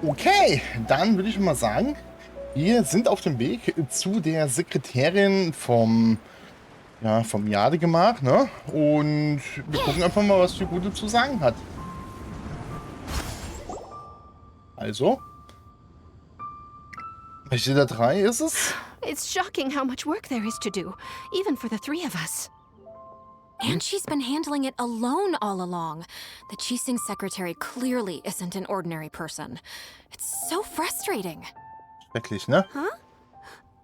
Okay, dann würde ich mal sagen, wir sind auf dem Weg zu der Sekretärin vom Jadegemach, ne? Und wir gucken einfach mal, was die Gute zu sagen hat. Also, welche der drei ist es? It's shocking how much work there is to do, even for the three of us. And she's been handling it alone all along. The Qixing secretary clearly isn't an ordinary person. It's so frustrating. Schrecklich, ne? Huh?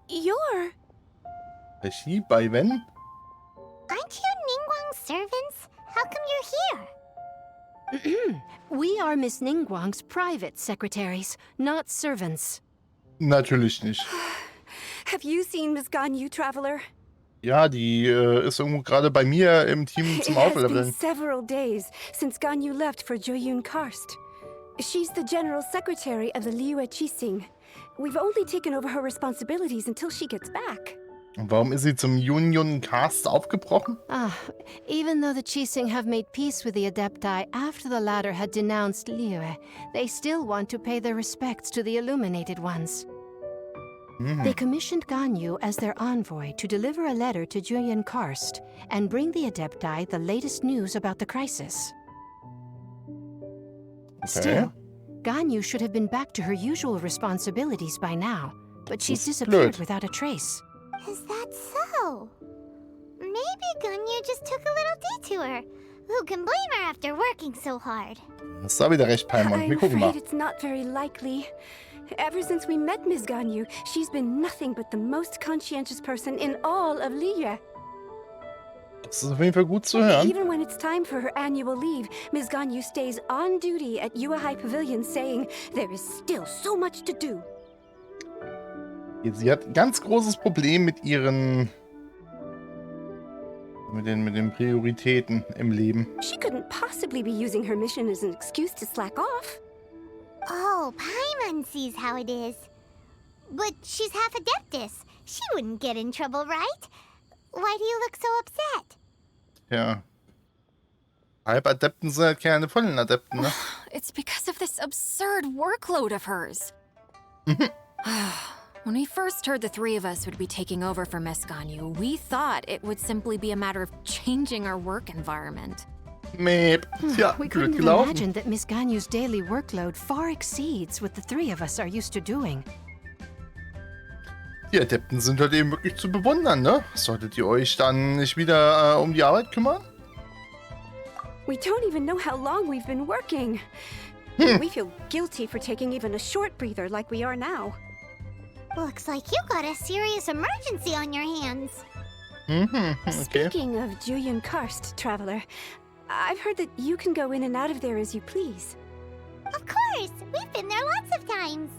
You're... Regie bei Wenn? Aren't you Ningguang's servants? How come you're here? We are Miss Ningguang's private secretaries, not servants. Natürlich nicht. Have you seen Miss Ganyu, Traveler? Ja, die ist irgendwo gerade bei mir im Team zum It has been Aufleveln. several days since Ganyu left for Joyun Karst. She's the general secretary of the Liyue Qixing. We've only taken over her responsibilities until she gets back. Und warum ist sie zum Union Cast aufgebrochen? Even though the Qixing have made peace with the Adepti after the latter had denounced Liyue, they still want to pay their respects to the Illuminated Ones. They commissioned Ganyu as their envoy to deliver a letter to Julian Karst and bring the Adepti the latest news about the crisis. Still, Ganyu should have been back to her usual responsibilities by now, but she's disappeared without a trace. Is that so? Maybe Ganyu just took a little detour. Who can blame her after working so hard? Hast du wieder recht, Paimon. I'm Wir gucken mal. afraid it's not very likely. Ever since we met Miss Ganyu, she's been nothing but the most conscientious person in all of Liyue. Das ist auf jeden Fall gut zu hören. Even when it's time for her annual leave, Miss Ganyu stays on duty at Yuehai Pavilion saying, there is still so much to do. Sie hat ein ganz großes Problem mit ihren... mit den Prioritäten im Leben. She couldn't possibly be using her mission as an excuse to slack off. Oh, Paimon sees how it is. But she's half Adeptus. She wouldn't get in trouble, right? Why do you look so upset? Ja. Halbadepten sind halt keine vollen Adepten, ne? It's because of this absurd workload of hers. When we first heard the three of us would be taking over for Miss Ganyu, we thought it would simply be a matter of changing our work environment. Meep. Tja, We Glück couldn't have gelaufen. imagined that Miss Ganyu's daily workload far exceeds what the three of us are used to doing. Die Adepten sind halt eben wirklich zu bewundern, ne? Solltet ihr euch dann nicht wieder um die Arbeit kümmern? We don't even know how long we've been working. We feel guilty for taking even a short breather like we are now. Looks like you got a serious emergency on your hands. Okay. Speaking of Julian Karst, Traveler, I've heard that you can go in and out of there as you please. Of course, we've been there lots of times.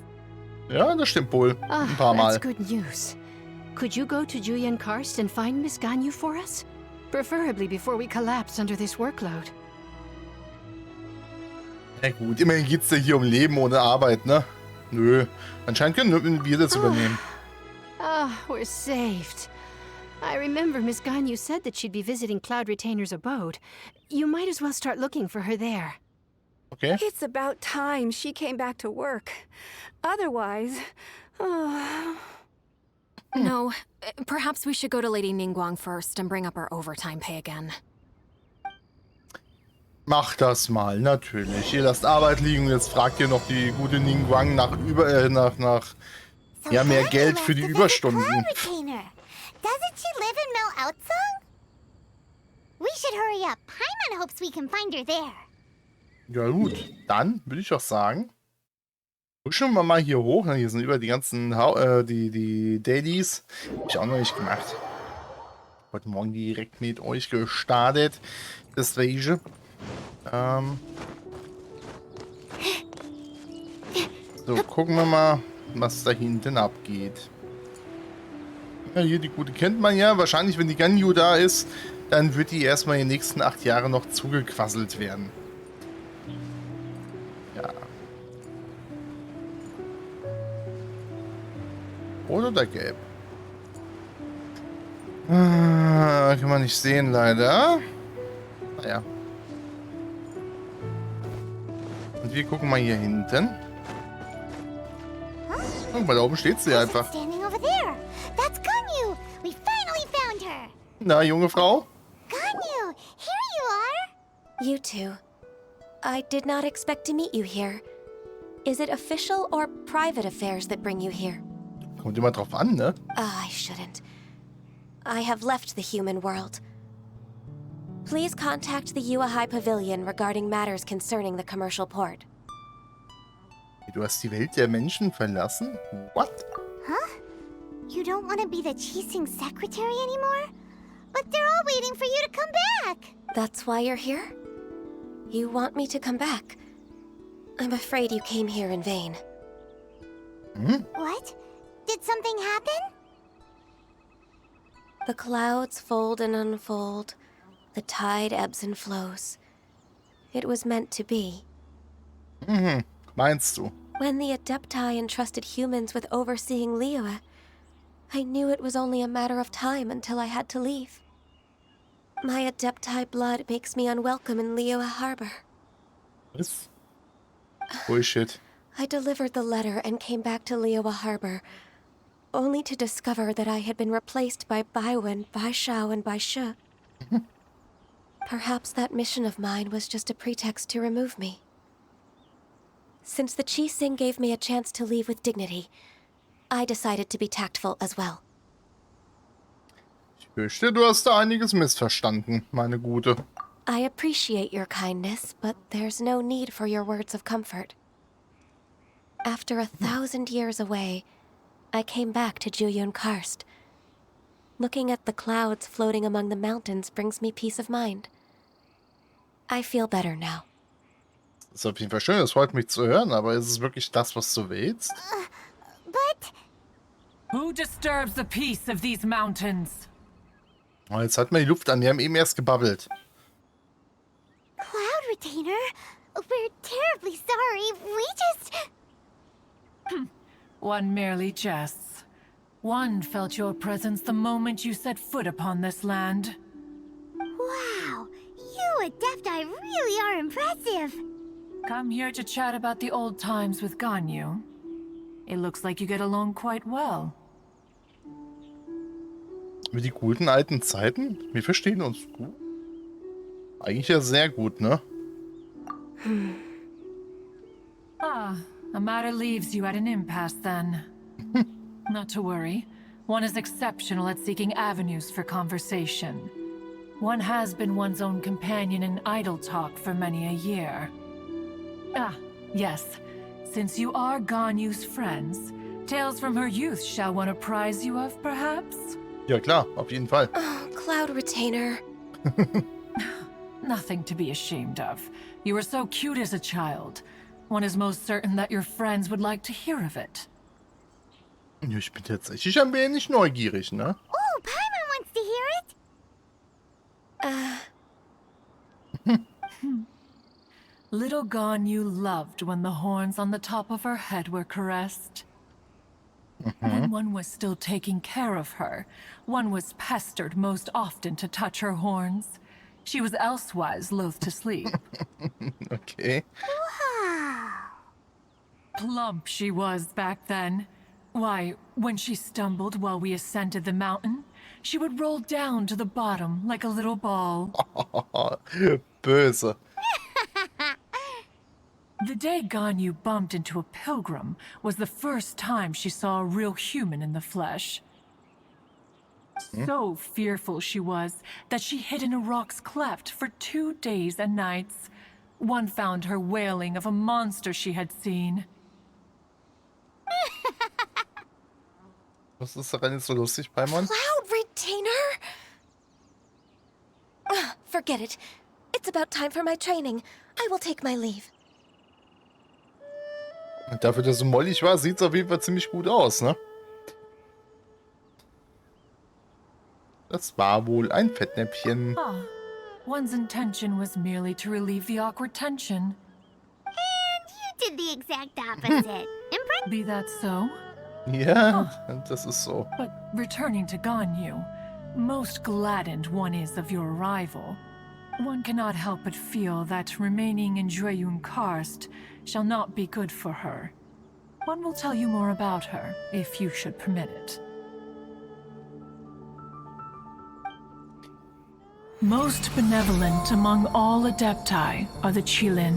Ja, das stimmt wohl. Ein paar Mal. That's good news. Could you go to Julian Karst and find Miss Ganyu for us? Preferably before we collapse under this workload. Na gut, immerhin geht's ja hier um Leben ohne Arbeit, ne? Nö. Anscheinend können wir das übernehmen. We're saved. I remember Miss Ganyu said that she'd be visiting Cloud Retainer's abode. You might as well start looking for her there. Okay. It's about time she came back to work. Otherwise... No, perhaps we should go to Lady Ningguang first and bring up our overtime pay again. Mach das mal, natürlich. Ihr lasst Arbeit liegen und jetzt fragt ihr noch die gute Ningguang nach ja, mehr Ganyu Geld für left die to visit Überstunden. Cloud Retainer. Doesn't she live in Mel Outsung? We should hurry up. Paimon hopes we can find her there. Ja gut, dann würde ich auch sagen, pushen wir mal hier hoch. Hier sind über die ganzen die Dailies. Hab ich auch noch nicht gemacht. Heute Morgen direkt mit euch gestartet. Deswegen. So, gucken wir mal, was da hinten abgeht. Ja, hier die gute kennt man ja. Wahrscheinlich, wenn die Ganyu da ist, dann wird die erstmal in den nächsten 8 Jahren noch zugequasselt werden. Ja. Rot oder gelb? Kann man nicht sehen, leider. Naja. Und wir gucken mal hier hinten. Weil da oben steht sie einfach. Standing over there. That's Ganyu. We finally found her. Na, junge Frau? Ganyu, here you are. You two. I did not expect to meet you here. Is it official or private affairs that bring you here? Kommt immer drauf an, ne? I shouldn't. I have left the human world. Please contact the Yua High Pavilion regarding matters concerning the commercial port. Du hast die Welt der Menschen verlassen? What? Huh? You don't want to be the Chising secretary anymore? But they're all waiting for you to come back. That's why you're here? You want me to come back? I'm afraid you came here in vain. What? Did something happen? The clouds fold and unfold. The tide ebbs and flows. It was meant to be. Meinst du? When the Adepti entrusted humans with overseeing Liyue, I knew it was only a matter of time until I had to leave. My Adepti blood makes me unwelcome in Liyue Harbor. Was? Bullshit. I delivered the letter and came back to Liyue Harbor, only to discover that I had been replaced by Baiwen, Baishao, and Baishe. Perhaps that mission of mine was just a pretext to remove me. Since the Chising gave me a chance to leave with dignity, I decided to be tactful as well. Ich fürchte, du hast da einiges missverstanden, meine Gute. I appreciate your kindness, but there's no need for your words of comfort. After 1,000 years away, I came back to Jueyun Karst. Looking at the clouds floating among the mountains brings me peace of mind. I feel better now. Das ist auf jeden Fall schön, das freut mich zu hören, aber ist es wirklich das, was du willst? But Who disturbs the peace of these mountains? Oh, jetzt hat man die Luft an, die haben eben erst gebabbelt. Cloud Retainer, we're terribly sorry. We just... One merely jests. One felt your presence the moment you set foot upon this land. Wow, you Adepti really are impressive. Come here to chat about the old times with Ganyu. It looks like you get along quite well. Wie die guten alten Zeiten? Wir verstehen uns gut. Eigentlich ja sehr gut, ne? Ah, a matter leaves you at an impasse then. Not to worry. One is exceptional at seeking avenues for conversation. One has been one's own companion in idle talk for many a year. Ah, yes. Since you are Ganyu's friends, tales from her youth shall one apprise you of, perhaps? Ja klar, auf jeden Fall. Oh, Cloud Retainer. Nothing to be ashamed of. You were so cute as a child. One is most certain that your friends would like to hear of it. Ja, ich bin tatsächlich ein wenig neugierig, ne? Oh, Paimon wants to hear it. Little Ganyu loved when the horns on the top of her head were caressed. When one was still taking care of her, one was pestered most often to touch her horns. She was elsewise loath to sleep. Okay. Wow. Plump she was back then. Why, when she stumbled while we ascended the mountain, she would roll down to the bottom like a little ball. Böse. The day Ganyu bumped into a pilgrim was the first time she saw a real human in the flesh. So fearful she was that she hid in a rock's cleft for 2 days and nights. One found her wailing of a monster she had seen. Was ist daran jetzt so lustig, Paimon? Cloud Retainer? Forget it. It's about time for my training. I will take my leave. Und dafür, dass so mollig war, sieht es auf jeden Fall ziemlich gut aus, ne? Das war wohl ein Fettnäpfchen. Ah, one's intention was merely to relieve the awkward tension. And you did the exact opposite. Impressive. Be that so? Ja, das ist so. But returning to Ganyu, most gladdened one is of your arrival. One cannot help but feel that remaining in Jueyun Karst shall not be good for her. One will tell you more about her, if you should permit it. Most benevolent among all Adepti are the Qilin.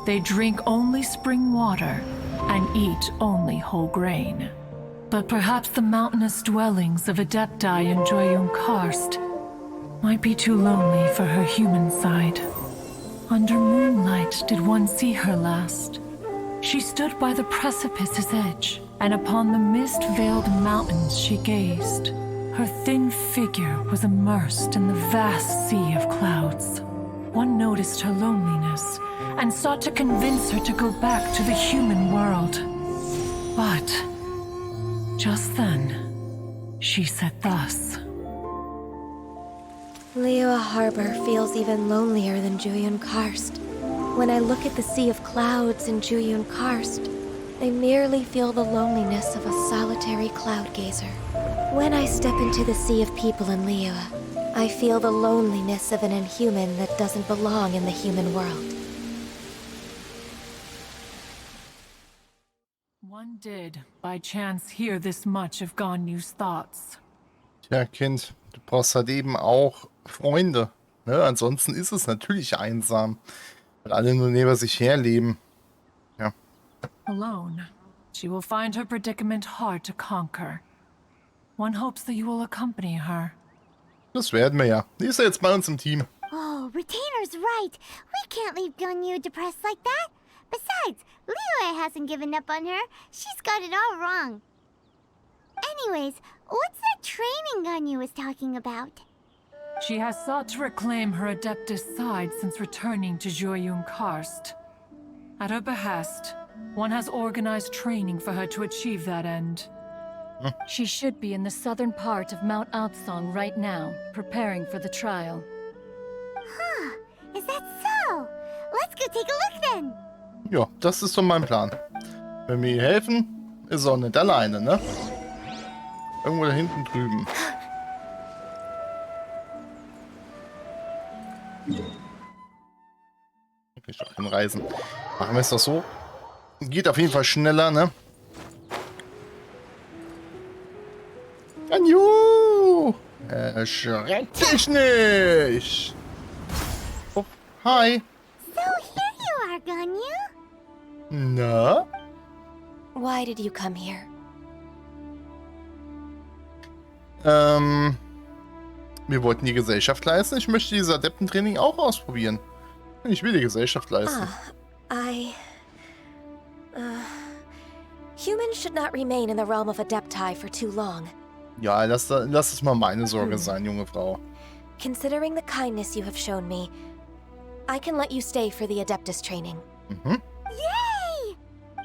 They drink only spring water and eat only whole grain. But perhaps the mountainous dwellings of Adepti in Joyun Karst might be too lonely for her human side. Under moonlight did one see her last. She stood by the precipice's edge, and upon the mist-veiled mountains she gazed. Her thin figure was immersed in the vast sea of clouds. One noticed her loneliness and sought to convince her to go back to the human world. But just then, she said thus. Liyue Harbor feels even lonelier than Joyun Karst. When I look at the sea of clouds in Joyun Karst, I merely feel the loneliness of a solitary cloud gazer. When I step into the sea of people in Liyue, I feel the loneliness of an inhuman that doesn't belong in the human world. One did, by chance, hear this much of Ganyu's thoughts. Tja, Kind, du brauchst halt eben auch Freunde. Ne? Ansonsten ist es natürlich einsam. Weil alle nur neben sich herleben. Ja. Alone, she will find her predicament hard to conquer. One hopes that you will accompany her. Das werden wir ja. Die ist ja jetzt bei uns im Team. Oh, Retainer's right. We can't leave Ganyu depressed like that. Besides, Liyue hasn't given up on her. She's got it all wrong. Anyways, what's that training Ganyu was talking about? She has sought to reclaim her Adeptus side since returning to Joyun Karst. At her behest, one has organized training for her to achieve that end. She should be in the southern part of Mount Aotsong right now, preparing for the trial. Huh, is that so? Let's go take a look then. Ja, das ist doch mein Plan. Wenn wir ihr helfen, ist auch nicht alleine, ne? Irgendwo da hinten drüben. Ich doch hinreisen. Machen wir es doch so. Geht auf jeden Fall schneller, ne? Ganyu! Erschreck dich nicht! Oh, hi! So here you are, Ganyu. Na? Why did you come here? Wir wollten die Gesellschaft leisten. Ich möchte dieses Adeptentraining auch ausprobieren. Ich will die Gesellschaft leisten. Humans should not remain in the realm of Adepti for too long. Ja, lass es mal meine Sorge sein, junge Frau. Considering the kindness you have shown me, I can let you stay for the Adeptus training. Mhm. Yay!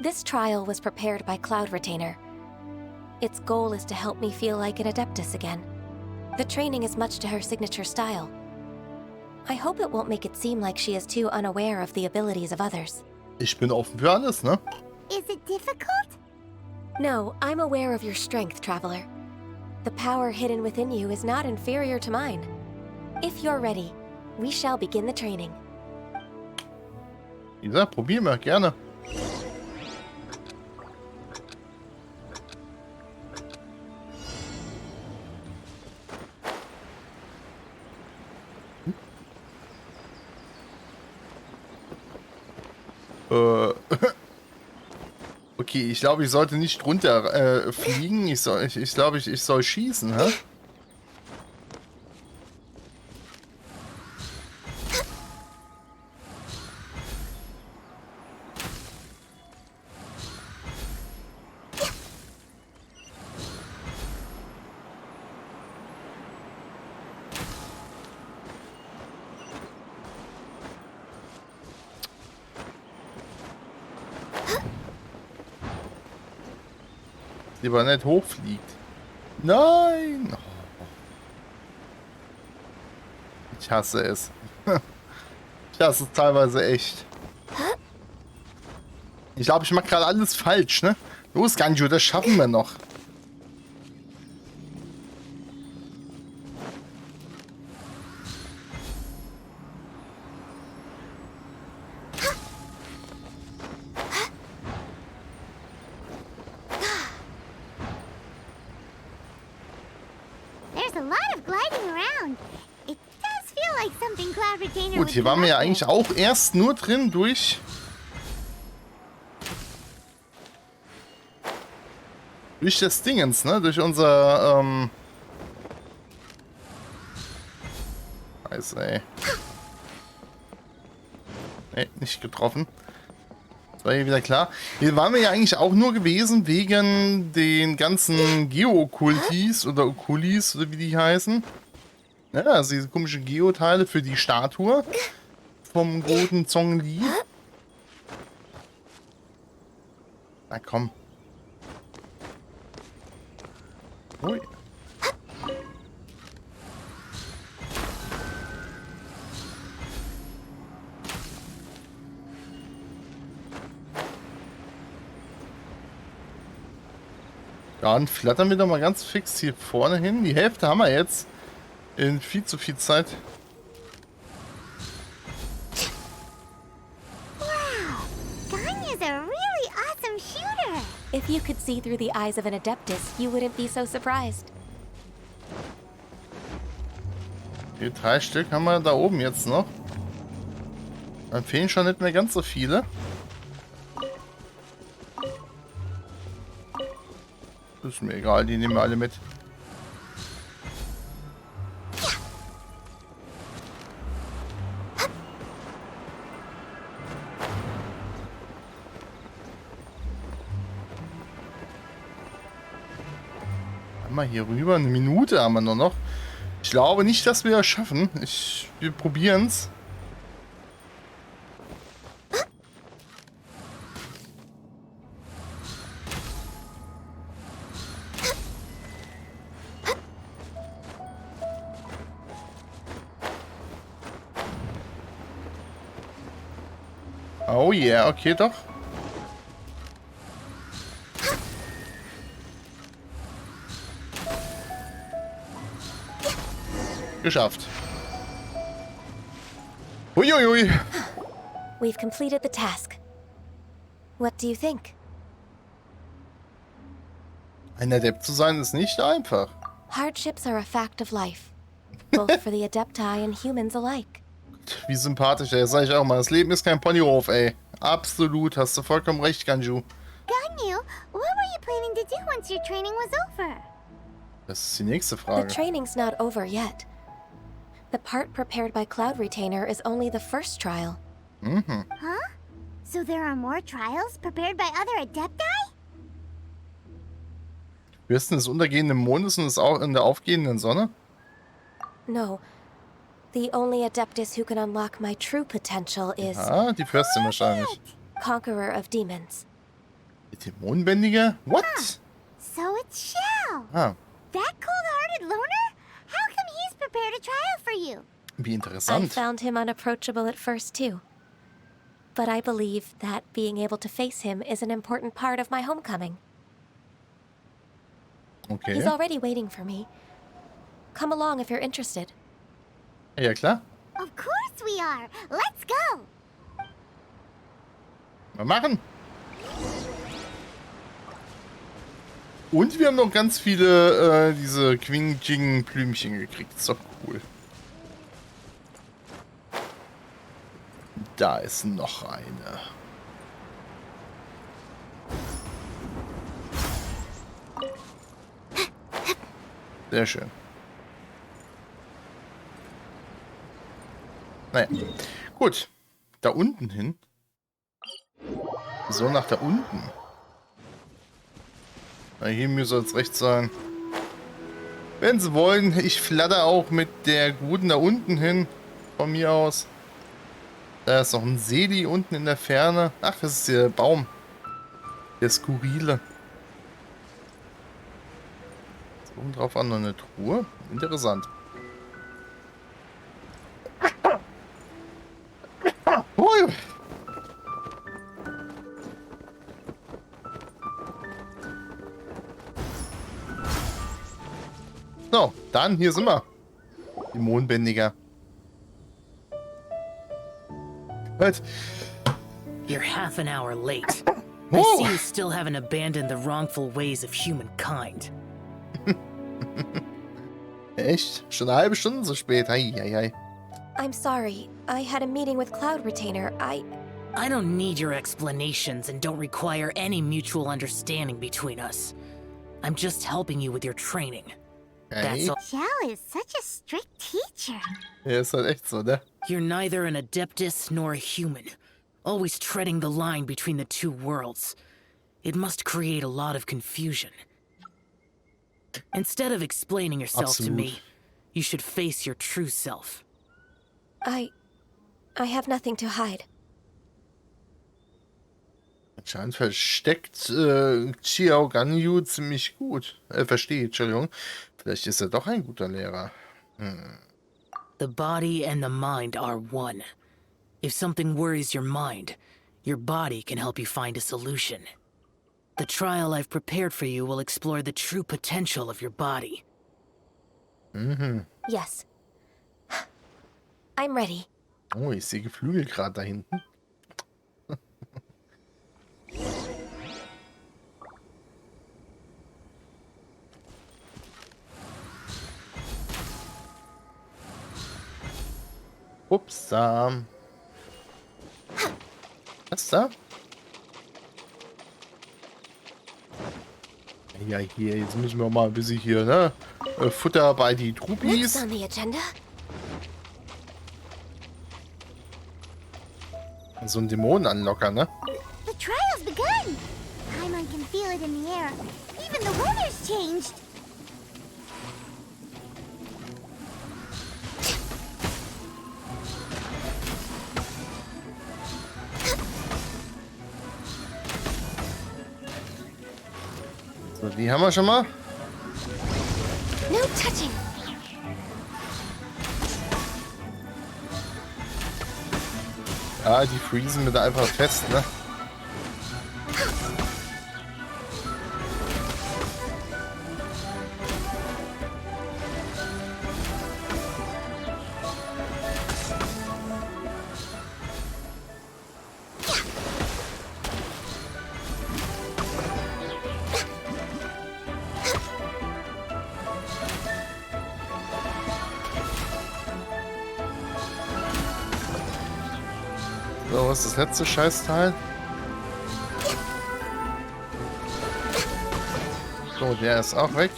This trial was prepared by Cloud Retainer. Its goal is to help me feel like an Adeptus again. The training is much to her signature style. I hope it won't make it seem like she is too unaware of the abilities of others. Ich bin offen für alles, ne? Is it difficult? No, I'm aware of your strength, Traveler. The power hidden within you is not inferior to mine. If you're ready, we shall begin the training. Wie gesagt, probieren wir gerne. Okay, ich glaube, ich sollte nicht runter fliegen. Ich glaube, ich soll schießen, hä? Lieber nicht hochfliegt. Nein! Ich hasse es. Ich hasse es teilweise echt. Ich glaube, ich mache gerade alles falsch, ne? Los, Ganju, das schaffen wir noch. gliding around. It does feel like something Cloud Retainer Gut, would hier waren wir ja come up eigentlich auch erst nur drin durch das Dingens, ne? Durch unser, Scheiße, ey. Ne, nicht getroffen. Das war hier wieder klar. Hier waren wir ja eigentlich auch nur gewesen wegen den ganzen Geo-Okkultis oder Okulis, oder wie die heißen. Ja, also diese komischen Geoteile für die Statue vom guten Zhongli. Na komm. Ui. Dann flattern wir doch mal ganz fix hier vorne hin. Die Hälfte haben wir jetzt in viel zu viel Zeit. Ganya's a really awesome shooter. If you could see through the eyes of an Adeptus, you wouldn't be so surprised. Die 3 Stück haben wir da oben jetzt noch. Dann fehlen schon nicht mehr ganz so viele. Ist mir egal, die nehmen wir alle mit. Haben wir hier rüber? Eine Minute haben wir nur noch. Ich glaube nicht, dass wir das schaffen. Wir probieren es. Oh yeah, okay, doch. Geschafft. Uiuiui. We've completed the task. What do you think? Ein Adept zu sein ist nicht einfach. Hardships are a fact of life, both for the Adepti and humans alike. Wie sympathisch, ey. Das sag ich auch mal. Das Leben ist kein Ponyhof, ey. Absolut, hast du vollkommen recht, Ganju. Ganyu, what were you planning to do once your training was over? Das ist die nächste The Frage. training's not over yet. The part prepared by Cloud Retainer is only the first trial. Mhm. Huh? So there are more trials prepared by other Adepti? Fürsten des untergehenden Mondes und des in der aufgehenden Sonne? No. The only Adeptus who can unlock my true potential is Ah, die Fürstin wahrscheinlich. Conqueror of Demons. Die Dämonenbändiger? What? So it's Shell. Ah, That cold-hearted loner? How come he's prepared a trial for you? wie I interessant. found him unapproachable at first, too. But I believe that being able to face him is an important part of my homecoming. Okay. He's already waiting for me. Come along if you're interested. Ja, klar. Of course we are. Let's go. Mal machen. Und wir haben noch ganz viele diese Quing-Jing-Blümchen gekriegt. Ist doch cool. Da ist noch eine. Sehr schön. Naja. Gut. Da unten hin. So, nach da unten. Na, hier müsste es rechts sein. Wenn Sie wollen, ich flatter auch mit der Guten da unten hin. Von mir aus. Da ist noch ein Seli unten in der Ferne. Ach, das ist der Baum. Der Skurrile. Ist oben drauf an noch eine Truhe. Interessant. Hui. So, dann hier sind wir. Die Mondbändiger. Was? You're half an hour late. I Oh. see you still haven't abandoned the wrongful ways of humankind. Echt? Schon eine halbe Stunde so spät? Hei. I'm sorry. I had a meeting with Cloud Retainer. I don't need your explanations and don't require any mutual understanding between us. I'm just helping you with your training. Hey. That's all. Xiao is such a strict teacher. Ja, ist halt echt so, ne? You're neither an adeptus nor a human. Always treading the line between the two worlds. It must create a lot of confusion. Instead of explaining yourself to me, you should face your true self. I have nothing to hide. Anscheinend versteckt Xiao Ganyu ziemlich gut. Versteht, Entschuldigung. Vielleicht ist er doch ein guter Lehrer. The body and the mind are one. If something worries your mind, your body can help you find a solution. The trial I've prepared for you will explore the true potential of your body. Yes. I'm ready. Oh, ich sehe Geflügel gerade da hinten. Ups, da. Was da? Ja, hier, jetzt müssen wir mal ein bisschen hier, ne? Futter bei die Trupis. Next on the agenda? So ein Dämonen anlockern, ne? The trial's begun. Paimon can feel it in the air. Even the weather's changed. So, die haben wir schon mal. No touching. Ja, die freezen mit einfach fest, ne? So, was ist das letzte Scheißteil? So, der ist auch weg.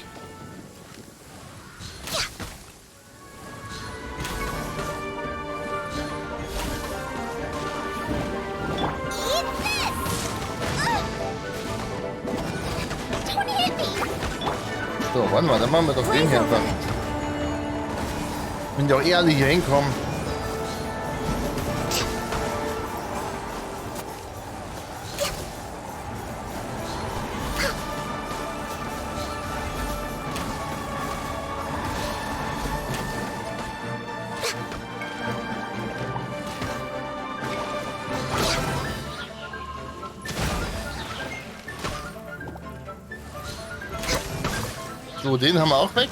So, warte mal, dann machen wir doch den hier einfach. Wenn die auch eh alle hier hinkommen. So, den haben wir auch weg.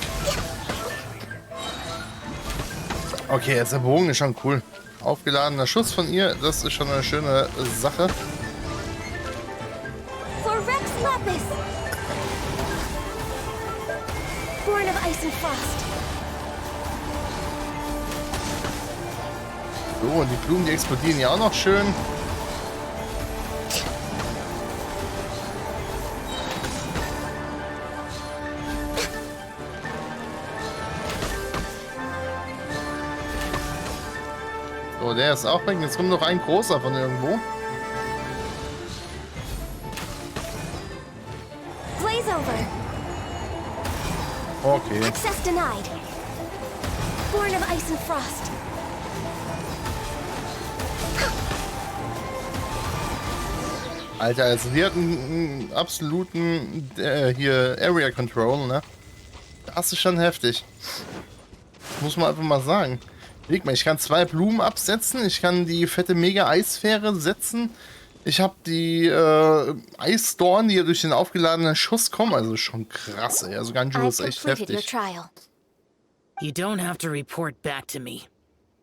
Okay, jetzt der Bogen ist schon cool. Aufgeladener Schuss von ihr, das ist schon eine schöne Sache. For Rex Lapis! Born of ice and frost. So, und die Blumen, die explodieren ja auch noch schön. So, der ist auch weg. Jetzt kommt noch ein großer von irgendwo. Blaze over. Okay. Access denied. Born of ice and frost. Alter, also die hatten einen absoluten hier Area Control, ne? Das ist schon heftig. Muss man einfach mal sagen. Leg mal, ich kann 2 Blumen absetzen, ich kann die fette Mega-Eisfähre setzen. Ich habe die Eisdorn, die hier durch den aufgeladenen Schuss kommen. Also schon krass, ey. Also Ganju ist echt heftig. You don't have to report back to me.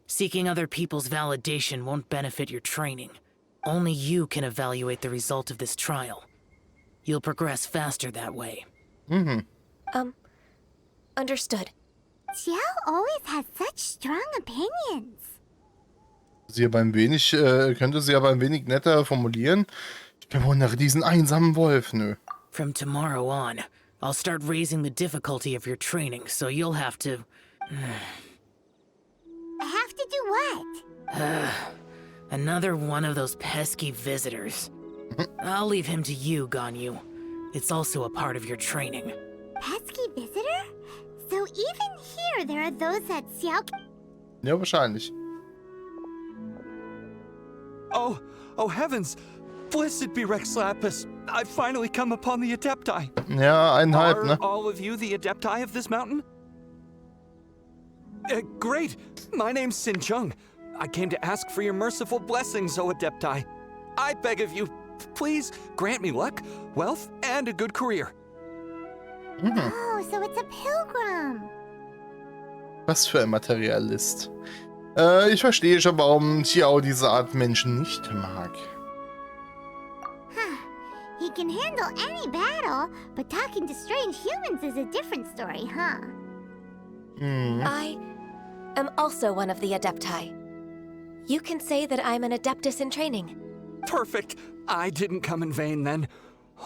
Seeking other people's validation won't benefit your training. Only you can evaluate the result of this trial. You'll progress faster that way. Understood. Xiao always has such strong opinions. Könnte sie aber ein wenig netter formulieren. Ich bewundere diesen einsamen Wolf. Nö. From tomorrow on, I'll start raising the difficulty of your training, so you'll have to... I have to do what? Another one of those pesky visitors. I'll leave him to you, Ganyu. It's also a part of your training. Pesky visitor? So even here there are those that Xiao... Ja, wahrscheinlich. Oh heavens! Blessed be Rex Lapis. I've finally come upon the Adepti. Ja, 1,5, Are ne? all of you the Adepti of this mountain? Great! My name's Sin Chung. I came to ask for your merciful blessings, O Adepti. I beg of you, please grant me luck, wealth, and a good career. Oh, so it's a pilgrim. Was für ein Materialist. Ich verstehe schon, warum Xiao diese Art Menschen nicht mag. He can handle any battle, but talking to strange humans is a different story, huh? I am also one of the Adepti. You can say that I'm an Adeptus in training. Perfect. I didn't come in vain then.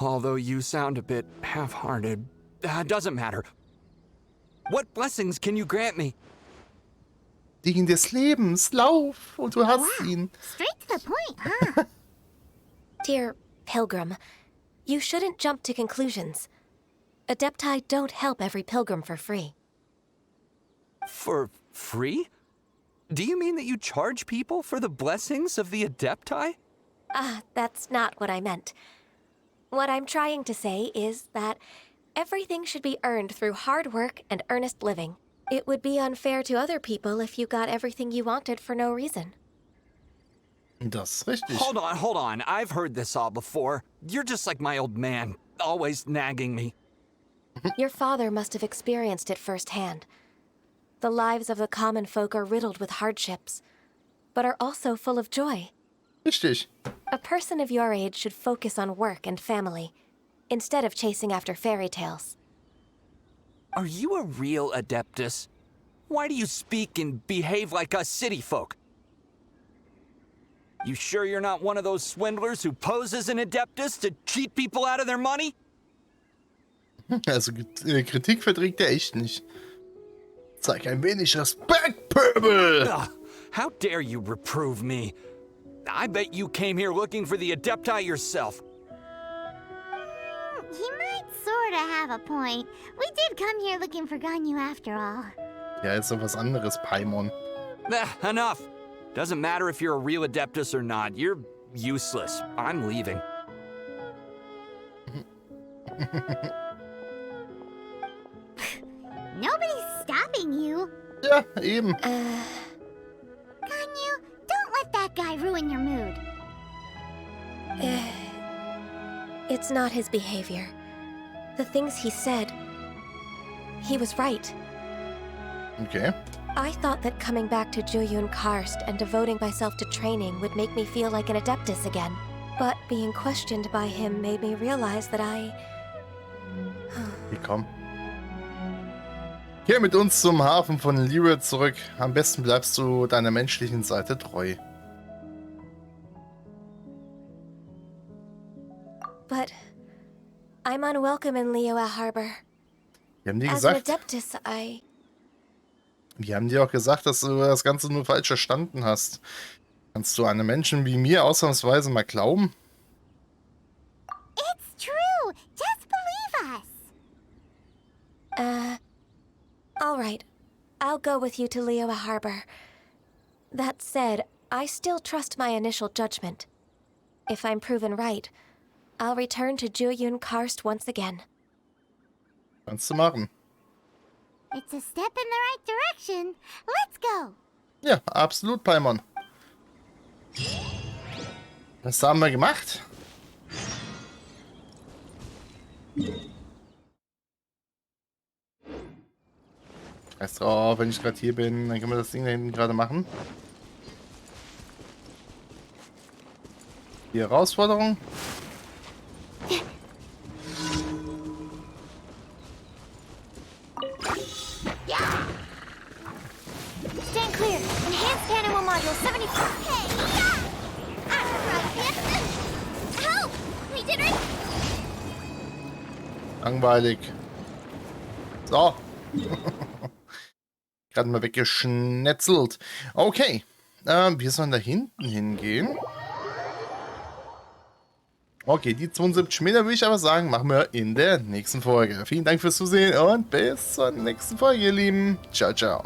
Although you sound a bit half-hearted. Doesn't matter. What blessings can you grant me? Ding des Lebens, lauf! Und du hast ihn. Straight to the point, huh? Dear Pilgrim, you shouldn't jump to conclusions. Adepti don't help every pilgrim for free. For free? Do you mean that you charge people for the blessings of the Adepti? That's not what I meant. What I'm trying to say is that everything should be earned through hard work and earnest living. It would be unfair to other people if you got everything you wanted for no reason. Das ist richtig. Hold on. I've heard this all before. You're just like my old man, always nagging me. Your father must have experienced it firsthand. The lives of the common folk are riddled with hardships, but are also full of joy. Richtig. A person of your age should focus on work and family, instead of chasing after fairy tales. Are you a real Adeptus? Why do you speak and behave like us city folk? You sure you're not one of those swindlers who pose as an Adeptus to cheat people out of their money? Also Kritik verträgt er echt nicht. Zeig ein wenig Respekt, Pöbel! Ugh, how dare you reprove me? I bet you came here looking for the Adepti yourself. He might sorta have a point. We did come here looking for Ganyu after all. Ja, ist doch was anderes, Paimon. Enough. Doesn't matter if you're a real Adeptus or not. You're useless. I'm leaving. Nobody's stopping you. Ja, eben. Ganyu, don't let that guy ruin your mood. It's not his behavior. The things he said, he was right. Okay. I thought that coming back to Jueyun Karst and devoting myself to training would make me feel like an Adeptus again. But being questioned by him made me realize that Hey, komm. Kehr mit uns zum Hafen von Liyue zurück. Am besten bleibst du deiner menschlichen Seite treu. But I'm unwelcome in Liyue Harbor. Die haben dir As an gesagt, Adeptus, die haben dir auch gesagt, dass du das Ganze nur falsch verstanden hast. Kannst du einem Menschen wie mir ausnahmsweise mal glauben? It's true. Just believe us. All right. I'll go with you to Liyue Harbor. That said, I still trust my initial judgment. If I'm proven right, I'll return to Jueyun Karst once again. Kannst du machen. It's a step in the right direction. Let's go. Ja, absolut, Paimon. Das haben wir gemacht. Scheiß drauf, wenn ich gerade hier bin, dann können wir das Ding da hinten gerade machen. Die Herausforderung. Level 74. Hey, yeah! Help! We did it! Langweilig. So. Gerade mal weggeschnetzelt. Okay. Wir sollen da hinten hingehen. Okay, die 72 Meter würde ich aber sagen, machen wir in der nächsten Folge. Vielen Dank fürs Zusehen und bis zur nächsten Folge, ihr Lieben. Ciao, ciao.